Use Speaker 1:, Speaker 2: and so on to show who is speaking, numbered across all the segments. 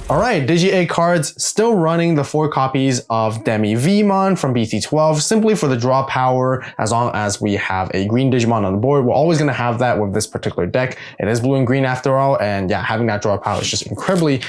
Speaker 1: All right, Digi-Egg cards still running the 4 copies of Demi-Vmon from BT12 simply for the draw power. As long as we have a green Digimon on the board, we're always going to have that with this particular deck. It is blue and green after all, and yeah, having that draw power is just incredibly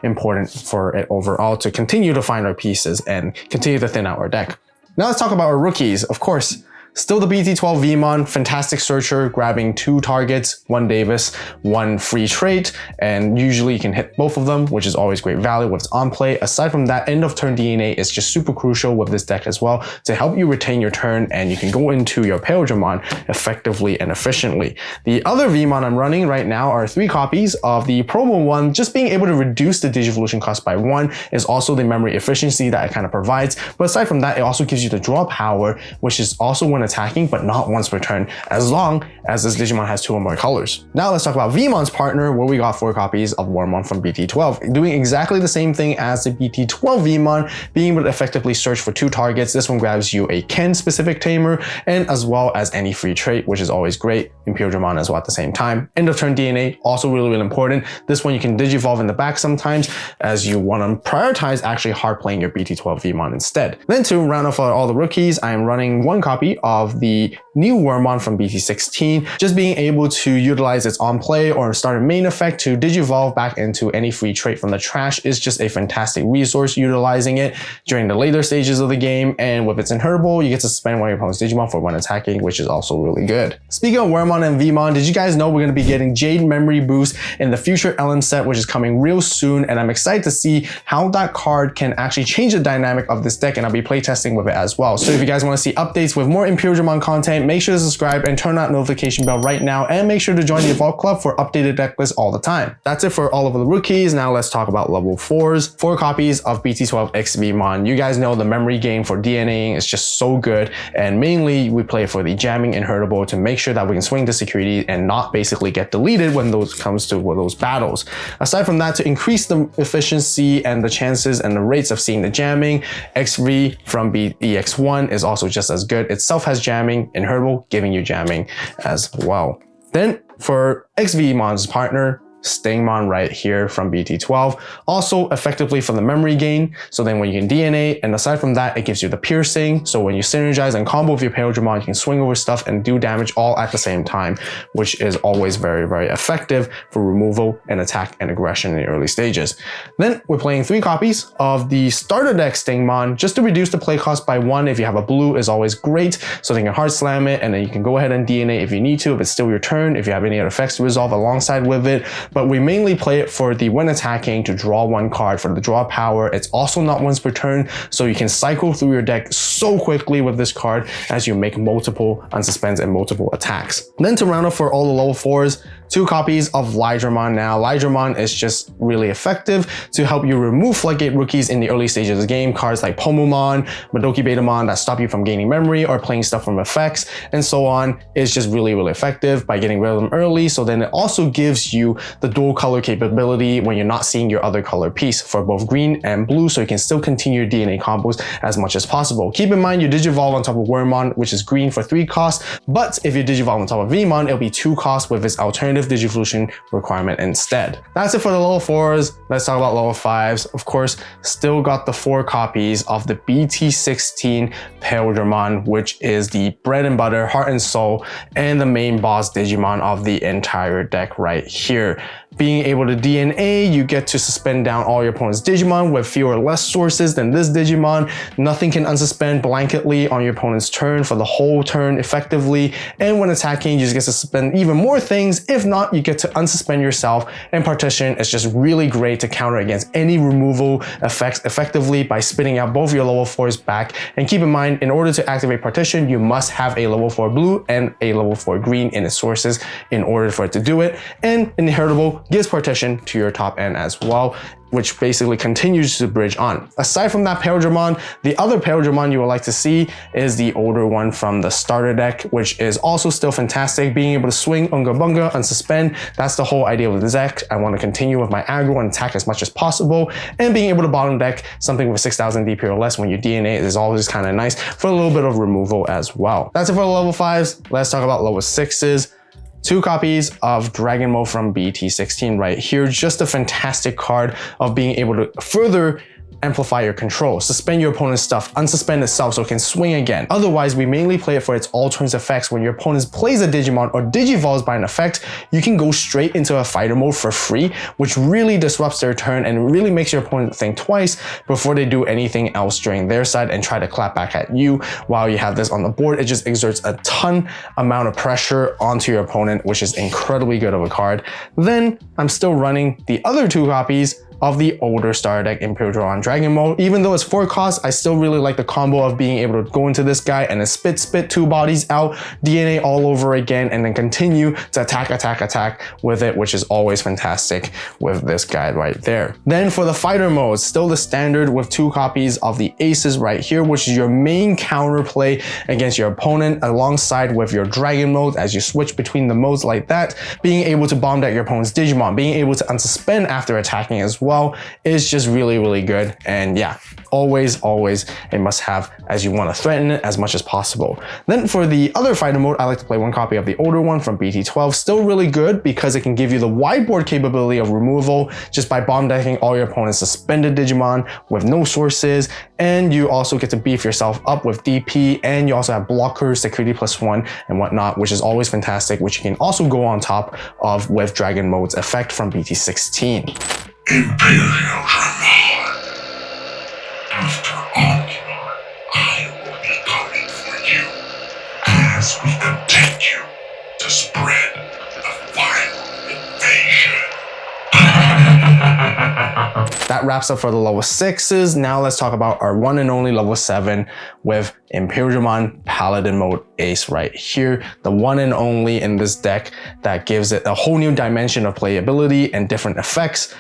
Speaker 1: important for it overall to continue to find our pieces and continue to thin out our deck. Now let's talk about our rookies. Of course, still the BT12 Vmon, fantastic searcher, grabbing 2 targets, 1 Davis, 1 free trait, and usually you can hit both of them, which is always great value with its on play. Aside from that, end of turn DNA is just super crucial with this deck as well to help you retain your turn, and you can go into your Imperialdramon effectively and efficiently. The other Vmon I'm running right now are 3 copies of the promo one. Just being able to reduce the Digivolution cost by 1 is also the memory efficiency that it kind of provides. But aside from that, it also gives you the draw power, which is also when attacking, but not once per turn, as long as this Digimon has 2 or more colors. Now let's talk about Vmon's partner, where we got 4 copies of Wormmon from BT12, doing exactly the same thing as the BT12 Vmon, being able to effectively search for 2 targets. This one grabs you a Ken specific tamer, and as well as any free trait, which is always great. Imperialdramon as well at the same time. End of turn DNA, also really important. This one you can Digivolve in the back sometimes, as you want to prioritize actually hard playing your BT12 Vmon instead. Then to round off all the rookies, I am running 1 copy of the new Wormmon from BT16, just being able to utilize its on play or start a main effect to Digivolve back into any free trait from the trash is just a fantastic resource, utilizing it during the later stages of the game, and with its inheritable, you get to spend one of your opponent's Digimon for when attacking, which is also really good. Speaking of Wormmon and Vmon, did you guys know we're going to be getting Jade Memory Boost in the future Ellen set, which is coming real soon, and I'm excited to see how that card can actually change the dynamic of this deck, and I'll be playtesting with it as well. So if you guys want to see updates with more Imperialdramon content, make sure to subscribe and turn that notification bell right now, and make sure to join the AVAULT Club for updated deck lists all the time. That's it for all of the rookies. Now let's talk about level 4s. 4 copies of BT12 X Vmon. You guys know the memory gain for DNAing is just so good, and mainly we play for the jamming inheritable to make sure that we can swing the security and not basically get deleted when those comes to those battles. Aside from that, to increase the efficiency and the chances and the rates of seeing the jamming, XV from EX1 is also just as good. Itself has jamming, inheritable giving you jamming as well. Then for XVmon's partner, Stingmon right here from BT12, also effectively for the memory gain. So then when you can DNA, and aside from that, it gives you the piercing. So when you synergize and combo with your Imperialdramon, you can swing over stuff and do damage all at the same time, which is always very effective for removal and attack and aggression in the early stages. Then we're playing 3 copies of the starter deck Stingmon, just to reduce the play cost by 1. If you have a blue, is always great. So then you can hard slam it, and then you can go ahead and DNA if you need to, if it's still your turn, if you have any other effects to resolve alongside with it. But we mainly play it for the when attacking to draw 1 card for the draw power. It's also not once per turn, so you can cycle through your deck so quickly with this card as you make multiple unsuspends and multiple attacks. Then to round up for all the level 4s, 2 copies of Lydramon. Now, Lydramon is just really effective to help you remove Floodgate rookies in the early stages of the game. Cards like Pomumon, Madoki Betamon that stop you from gaining memory or playing stuff from effects and so on is just really effective by getting rid of them early. So then it also gives you the dual color capability when you're not seeing your other color piece for both green and blue, so you can still continue your DNA combos as much as possible. Keep in mind you Digivolve on top of Wormmon, which is green for 3 costs, but if you Digivolve on top of Vmon, it'll be 2 costs with its alternative Digivolution requirement instead. That's it for the level 4s. Let's talk about level 5s. Of course, still got the 4 copies of the BT16 Imperialdramon, which is the bread and butter, heart and soul, and the main boss Digimon of the entire deck right here. Being able to DNA, you get to suspend down all your opponent's Digimon with fewer or less sources than this Digimon. Nothing can unsuspend blanketly on your opponent's turn for the whole turn effectively. And when attacking, you just get to suspend even more things. If not, you get to unsuspend yourself, and partition is just really great to counter against any removal effects effectively by spinning out both your level 4s back. And keep in mind, in order to activate partition, you must have a level 4 blue and a level 4 green in its sources in order for it to do it. And inheritable gives partition to your top end as well, which basically continues to bridge on. Aside from that Imperialdramon, the other Imperialdramon you would like to see is the older one from the starter deck, which is also still fantastic. Being able to swing Unga Bunga, unsuspend, that's the whole idea of the deck. I want to continue with my aggro and attack as much as possible, and being able to bottom deck something with 6000 DP or less when you DNA is always kind of nice for a little bit of removal as well. That's it for the level 5s. Let's talk about level 6s. 2 copies of Dragon Mode from BT17 right here. Just a fantastic card of being able to further amplify your control, suspend your opponent's stuff, unsuspend itself so it can swing again. Otherwise, we mainly play it for its all turns effects. When your opponent plays a Digimon or Digivolves by an effect, you can go straight into a fighter mode for free, which really disrupts their turn and really makes your opponent think twice before they do anything else during their side and try to clap back at you. While you have this on the board, it just exerts a ton amount of pressure onto your opponent, which is incredibly good of a card. Then I'm still running the other 2 copies of the older starter deck Imperialdramon Dragon Mode. Even though it's 4 costs, I still really like the combo of being able to go into this guy and then spit 2 bodies out, DNA all over again, and then continue to attack with it, which is always fantastic with this guy right there. Then for the fighter modes, still the standard with 2 copies of the aces right here, which is your main counter play against your opponent, alongside with your Dragon Mode as you switch between the modes like that. Being able to bomb deck your opponent's Digimon, being able to unsuspend after attacking as well is just really good. And yeah, always a must have as you want to threaten it as much as possible. Then for the other fighter mode, I like to play 1 copy of the older one from BT12. Still really good because it can give you the wide board capability of removal just by bomb decking all your opponent's suspended Digimon with no sources, and you also get to beef yourself up with DP, and you also have blockers, security +1 and whatnot, which is always fantastic, which you can also go on top of with Dragon Mode's effect from BT16.
Speaker 2: Imperialdramon. After Oculon, I will be coming for you as we continue to spread the final invasion.
Speaker 1: That wraps up for the level 6s. Now let's talk about our one and only level 7 with Imperialdramon Paladin Mode ACE right here. The one and only in this deck that gives it a whole new dimension of playability and different effects.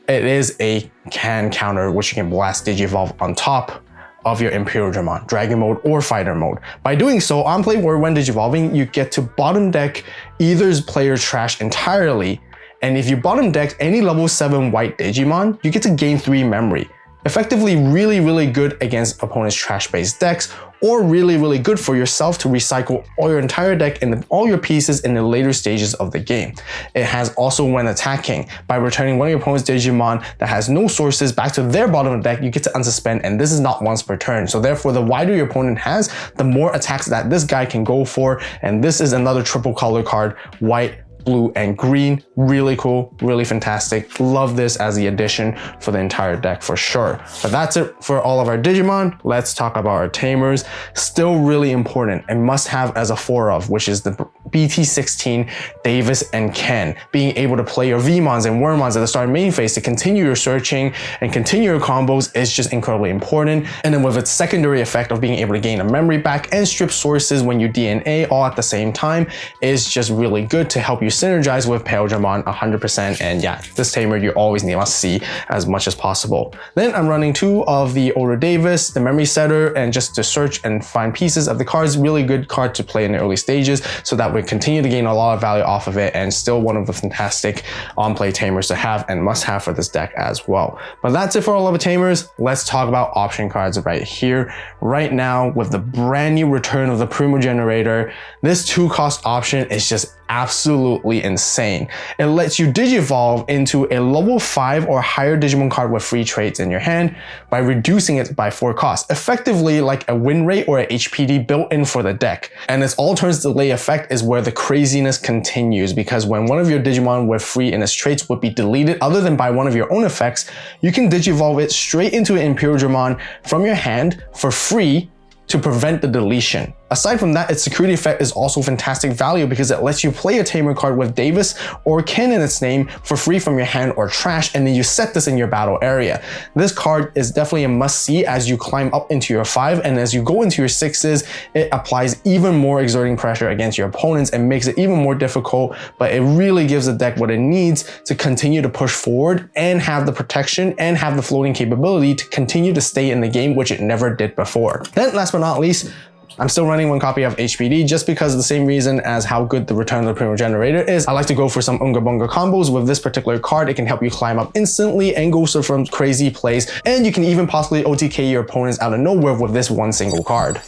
Speaker 1: It is a can counter, which you can blast Digivolve on top of your Imperialdramon, Dragon Mode, or Fighter Mode. By doing so, on play or when Digivolving, you get to bottom deck either's player trash entirely, and if you bottom deck any level 7 white Digimon, you get to gain 3 memory. Effectively really good against opponents' trash-based decks, or really good for yourself to recycle all your entire deck and all your pieces in the later stages of the game. It has also when attacking, by returning one of your opponent's Digimon that has no sources back to their bottom of the deck, you get to unsuspend, and this is not once per turn. So therefore, the wider your opponent has, the more attacks that this guy can go for, and this is another triple color card, white, blue, and green. Really cool, really fantastic. Love this as the addition for the entire deck for sure. But that's it for all of our Digimon. Let's talk about our Tamers. Still really important and must have as a 4 of, which is the BT16 Davis and Ken. Being able to play your Vmons and Wormmons at the start main phase to continue your searching and continue your combos is just incredibly important. And then with its secondary effect of being able to gain a memory back and strip sources when you DNA all at the same time is just really good to help you synergize with Imperialdramon 100%. And yeah, this Tamer you always need to see as much as possible. Then I'm running 2 of the older Davis, the memory setter, and just to search and find pieces of the cards. Really good card to play in the early stages, so that we continue to gain a lot of value off of it, and still one of the fantastic on-play Tamers to have and must have for this deck as well. But that's it for all of the Tamers. Let's talk about option cards right here. Right now, with the brand new return of the Primo Generator, this 2-cost option is just absolutely insane. It lets you Digivolve into a level 5 or higher Digimon card with free traits in your hand by reducing it by 4 costs, effectively like a win rate or a HPD built in for the deck. And its all turns delay effect is where the craziness continues, because when one of your Digimon with free in its traits would be deleted other than by one of your own effects, you can Digivolve it straight into an Imperialdramon from your hand for free to prevent the deletion. Aside from that, its security effect is also fantastic value because it lets you play a Tamer card with Davis or Ken in its name for free from your hand or trash, and then you set this in your battle area. This card is definitely a must-see as you climb up into your 5, and as you go into your 6s, it applies even more exerting pressure against your opponents and makes it even more difficult, but it really gives the deck what it needs to continue to push forward and have the protection and have the floating capability to continue to stay in the game, which it never did before. Then last but not least, I'm still running 1 copy of HPD just because of the same reason as how good the Return of the Primo Generator is. I like to go for some Unga Bunga combos with this particular card. It can help you climb up instantly and go for some crazy plays, and you can even possibly OTK your opponents out of nowhere with this one single card.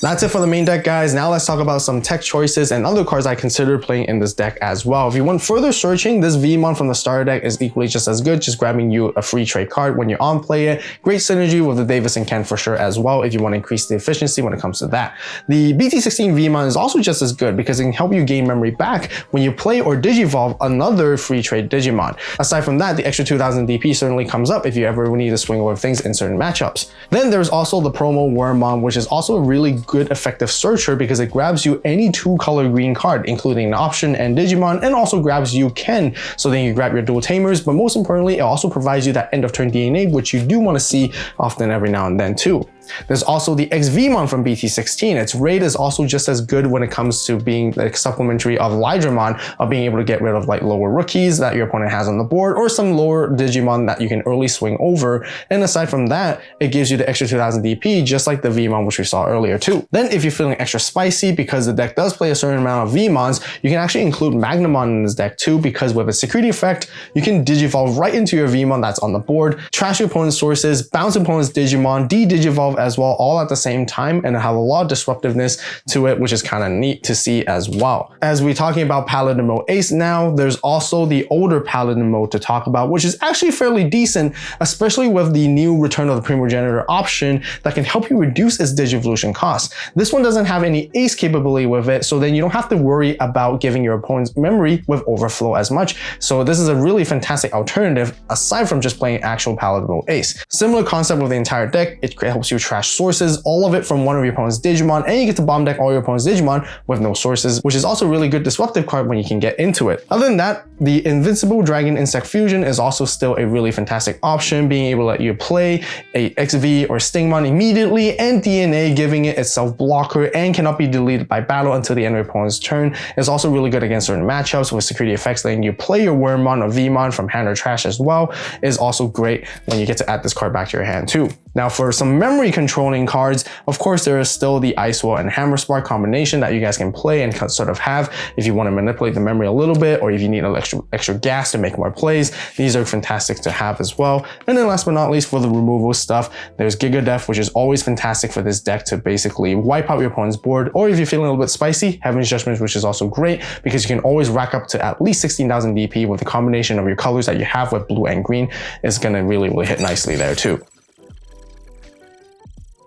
Speaker 1: That's it for the main deck, guys. Now let's talk about some tech choices and other cards I considered playing in this deck as well. If you want further searching, this Vmon from the starter deck is equally just as good, just grabbing you a free trade card when you're on play it. Great synergy with the Davis and Ken for sure as well if you want to increase the efficiency when it comes to that. The BT16 Vmon is also just as good because it can help you gain memory back when you play or Digivolve another free trade Digimon. Aside from that, the extra 2000 DP certainly comes up if you ever need to swing over things in certain matchups. Then there's also the promo Wormmon, which is also a really good effective searcher because it grabs you any 2-color green card, including an option and Digimon, and also grabs you Ken, so then you grab your dual Tamers, but most importantly, it also provides you that end of turn DNA, which you do want to see often every now and then too. There's also the XVmon from BT16. Its raid is also just as good when it comes to being like supplementary of ALittleSpoon, of being able to get rid of like lower rookies that your opponent has on the board or some lower Digimon that you can early swing over. And aside from that, it gives you the extra 2000 DP just like the Vmon which we saw earlier too. Then if you're feeling extra spicy because the deck does play a certain amount of Vmons, you can actually include Magnamon in this deck too because with a security effect, you can Digivolve right into your Vmon that's on the board, trash your opponent's sources, bounce opponent's Digimon, de-Digivolve as well, all at the same time, and have a lot of disruptiveness to it, which is kind of neat to see as well. As we're talking about Paladin Mode ACE now, there's also the older Paladin mode to talk about, which is actually fairly decent, especially with the new Return of the Primogenitor option that can help you reduce its Digivolution cost. This one doesn't have any ACE capability with it, so then you don't have to worry about giving your opponent's memory with overflow as much. So this is a really fantastic alternative aside from just playing actual Paladin Mode ACE. Similar concept with the entire deck, it helps you trash sources, all of it from one of your opponent's Digimon, and you get to bomb deck all your opponent's Digimon with no sources, which is also a really good disruptive card when you can get into it. Other than that, the Invincible Dragon Insect Fusion is also still a really fantastic option, being able to let you play a XV or Stingmon immediately and DNA, giving it itself blocker and cannot be deleted by battle until the end of your opponent's turn. It's also really good against certain matchups with security effects, letting you play your Wormmon or Vmon from hand or trash as well, is also great when you get to add this card back to your hand too. Now for some memory controlling cards, of course there is still the Icewall and Hammer Spark combination that you guys can play and sort of have if you want to manipulate the memory a little bit, or if you need an extra gas to make more plays. These are fantastic to have as well. And then last but not least, for the removal stuff, there's Giga Death, which is always fantastic for this deck to basically wipe out your opponent's board, or if you're feeling a little bit spicy, Heaven's Judgment, which is also great because you can always rack up to at least 16,000 DP with the combination of your colors that you have with blue and green. Is going to really hit nicely there too.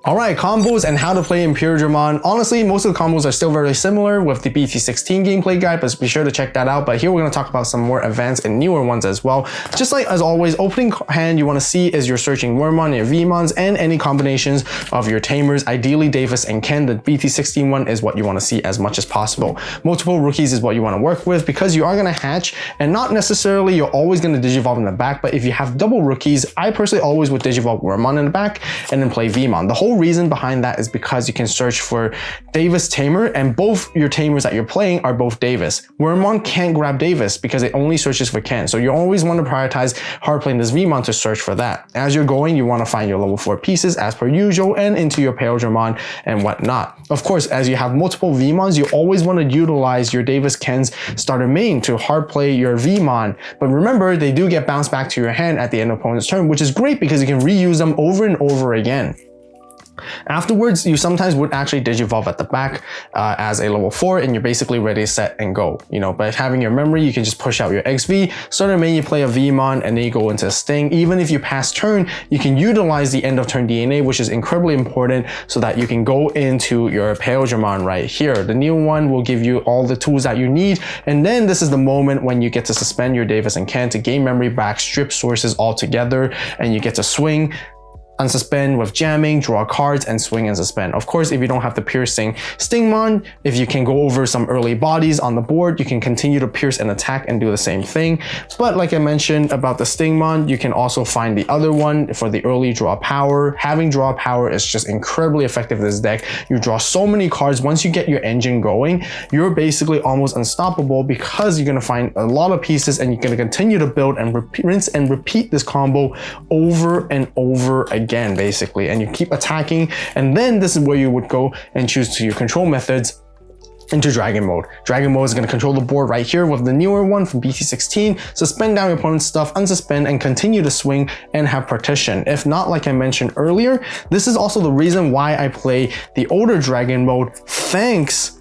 Speaker 1: Alright, combos and how to play Imperialdramon. Honestly, most of the combos are still very similar with the BT16 gameplay guide, but be sure to check that out. But here we're going to talk about some more advanced and newer ones as well. Just like as always, opening hand you want to see is your searching Wormmon, your Vmons, and any combinations of your Tamers. Ideally Davis and Ken. The BT16 one is what you want to see as much as possible. Multiple rookies is what you want to work with because you are going to hatch, and not necessarily you're always going to Digivolve in the back, but if you have double rookies, I personally always would Digivolve Wormmon in the back and then play Vmon. The whole reason behind that is because you can search for Davis Tamer, and both your Tamers that you're playing are both Davis. Wormmon can't grab Davis because it only searches for Ken, so you always want to prioritize hard playing this Vmon to search for that. As you're going, you want to find your level 4 pieces as per usual and into your Imperialdramon and whatnot. Of course, as you have multiple Vmons, you always want to utilize your Davis Ken's starter main to hard play your Vmon, but remember they do get bounced back to your hand at the end of opponent's turn, which is great because you can reuse them over and over again. Afterwards, you sometimes would actually Digivolve at the back as a level 4, and you're basically ready to set and go. You know, by having your memory, you can just push out your XV, starter main, you play a Vmon, and then you go into a Sting. Even if you pass turn, you can utilize the end of turn DNA, which is incredibly important so that you can go into your Imperialdramon right here. The new one will give you all the tools that you need, and then this is the moment when you get to suspend your Davis and Ken to gain memory back, strip sources altogether, and you get to swing, unsuspend with jamming, draw cards, and swing and suspend. Of course, if you don't have the piercing Stingmon, if you can go over some early bodies on the board, you can continue to pierce and attack and do the same thing. But like I mentioned about the Stingmon, you can also find the other one for the early draw power. Having draw power is just incredibly effective in this deck. You draw so many cards. Once you get your engine going, you're basically almost unstoppable because you're going to find a lot of pieces and you're going to continue to build and rinse and repeat this combo over and over again, basically, and you keep attacking. And then this is where you would go and choose to your control methods into Dragon Mode. Dragon Mode is going to control the board right here with the newer one from BT16. Suspend down your opponent's stuff, unsuspend, and continue to swing and have partition. If not, like I mentioned earlier, this is also the reason why I play the older Dragon Mode, thanks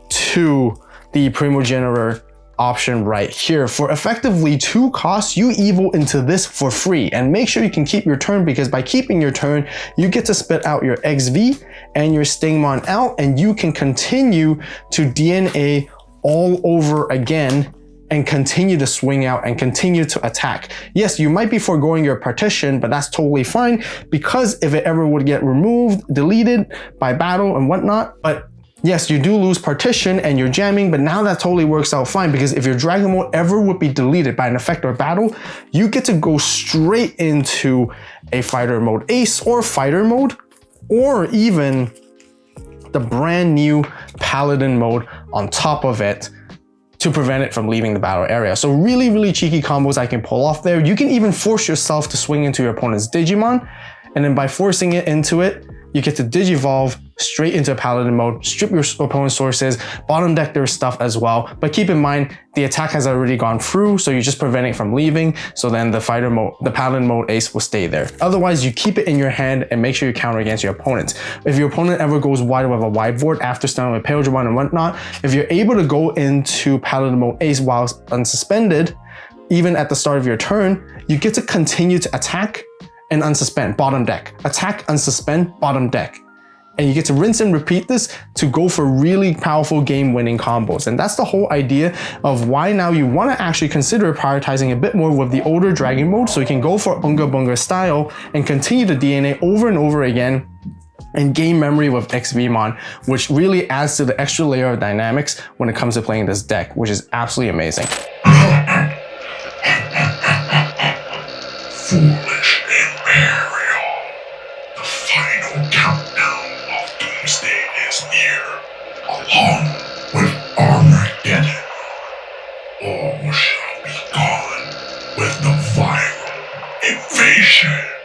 Speaker 1: to the Primogenerator option right here. For effectively 2 costs, you evo into this for free, and make sure you can keep your turn, because by keeping your turn, you get to spit out your XV and your Stingmon out, and you can continue to DNA all over again and continue to swing out and continue to attack. Yes, you might be foregoing your partition, but that's totally fine, because if it ever would get removed, deleted by battle and whatnot, but yes, you do lose partition and you're jamming, but now that totally works out fine, because if your Dragon Mode ever would be deleted by an effect or battle, you get to go straight into a Fighter Mode Ace or Fighter Mode, or even the brand new Paladin Mode on top of it to prevent it from leaving the battle area. So really, really cheeky combos I can pull off there. You can even force yourself to swing into your opponent's Digimon, and then by forcing it into it, you get to Digivolve straight into Paladin Mode, strip your opponent's sources, bottom deck their stuff as well. But keep in mind, the attack has already gone through, so you're just preventing it from leaving. So then the Paladin Mode Ace will stay there. Otherwise, you keep it in your hand and make sure you counter against your opponent. If your opponent ever goes wide with a wide board after stunning with Imperialdramon and whatnot, if you're able to go into Paladin Mode Ace while unsuspended, even at the start of your turn, you get to continue to attack and unsuspend, bottom deck. Attack, unsuspend, bottom deck. And you get to rinse and repeat this to go for really powerful game-winning combos. And that's the whole idea of why now you want to actually consider prioritizing a bit more with the older Dragon Mode, so you can go for Unga Bunga style and continue to DNA over and over again and gain memory with XVmon, which really adds to the extra layer of dynamics when it comes to playing this deck, which is absolutely amazing.
Speaker 2: Foolish Imperial. The final countdown of Doomsday is near, along with Armageddon. All shall be gone with the viral invasion.